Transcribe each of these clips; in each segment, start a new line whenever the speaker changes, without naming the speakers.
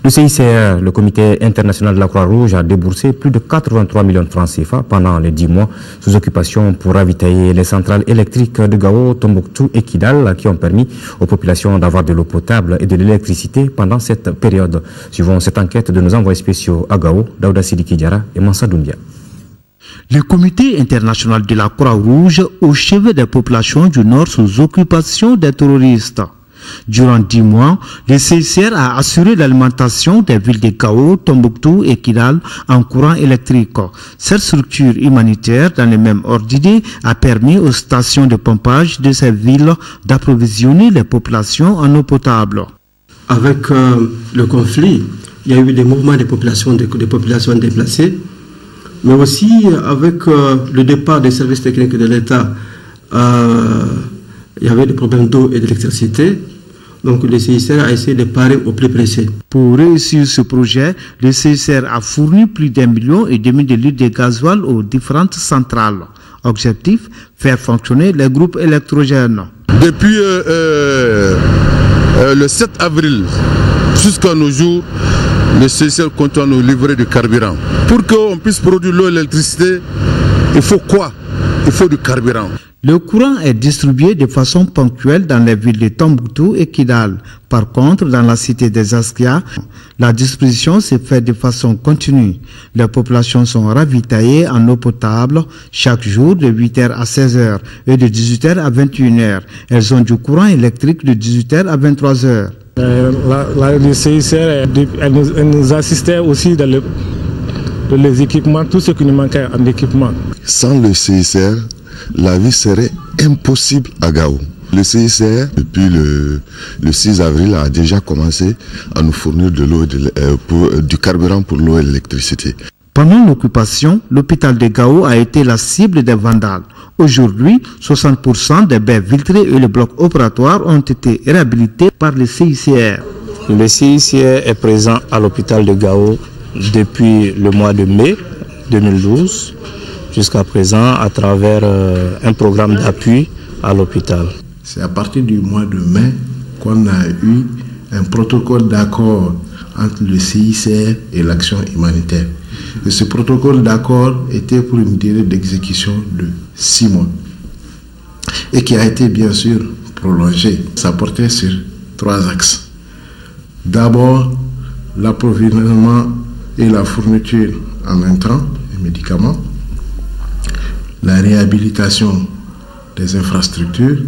Le CICR, le Comité international de la Croix-Rouge, a déboursé plus de 83 millions de francs CFA pendant les 10 mois sous occupation pour ravitailler les centrales électriques de Gao, Tombouctou et Kidal qui ont permis aux populations d'avoir de l'eau potable et de l'électricité pendant cette période. Suivant cette enquête de nos envoyés spéciaux à Gao, Daouda Sidiki Diara et Mansa Doumbia.
Le Comité international de la Croix-Rouge au chevet des populations du Nord sous occupation des terroristes. Durant 10 mois, le CICR a assuré l'alimentation des villes de Gao, Tombouctou et Kidal en courant électrique. Cette structure humanitaire, dans le même ordre d'idée, a permis aux stations de pompage de ces villes d'approvisionner les populations en eau potable.
Avec le conflit, il y a eu des mouvements de populations déplacées, mais aussi avec le départ des services techniques de l'État, il y avait des problèmes d'eau et d'électricité. Donc le CICR a essayé de parer au plus pressé.
Pour réussir ce projet, le CICR a fourni plus d'1,5 million de litres de gasoil aux différentes centrales. Objectif, faire fonctionner les groupes électrogènes.
Depuis le 7 avril jusqu'à nos jours, le CICR continue à nous livrer du carburant. Pour qu'on puisse produire l'eau et l'électricité, il faut quoi? Il faut du carburant.
Le courant est distribué de façon ponctuelle dans les villes de Tombouctou et Kidal. Par contre, dans la cité des Askia, la distribution se fait de façon continue. Les populations sont ravitaillées en eau potable chaque jour de 8h à 16h et de 18h à 21h. Elles ont du courant électrique de 18h à 23h.
Le CICR elle nous assistait aussi dans les équipements, tout ce qui nous manquait en équipement.
Sans le CICR, la vie serait impossible à Gao. Le CICR, depuis le 6 avril, a déjà commencé à nous fournir de l'eau, du carburant pour l'eau et l'électricité.
Pendant l'occupation, l'hôpital de Gao a été la cible des vandales. Aujourd'hui, 60% des baies vitrées et le bloc opératoire ont été réhabilités par le CICR.
Le CICR est présent à l'hôpital de Gao depuis le mois de mai 2012 jusqu'à présent à travers un programme d'appui à l'hôpital.
C'est à partir du mois de mai qu'on a eu un protocole d'accord entre le CICR et l'action humanitaire. Et ce protocole d'accord était pour une durée d'exécution de 6 mois et qui a été bien sûr prolongé. Ça portait sur 3 axes. D'abord, l'approvisionnement et la fourniture en intrants et médicaments, la réhabilitation des infrastructures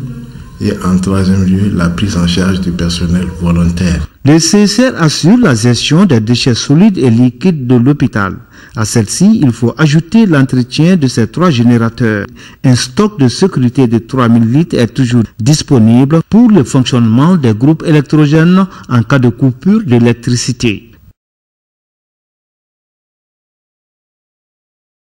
et en 3e lieu, la prise en charge du personnel volontaire.
Le CICR assure la gestion des déchets solides et liquides de l'hôpital. À celle-ci, il faut ajouter l'entretien de ces 3 générateurs. Un stock de sécurité de 3000 litres est toujours disponible pour le fonctionnement des groupes électrogènes en cas de coupure d'électricité.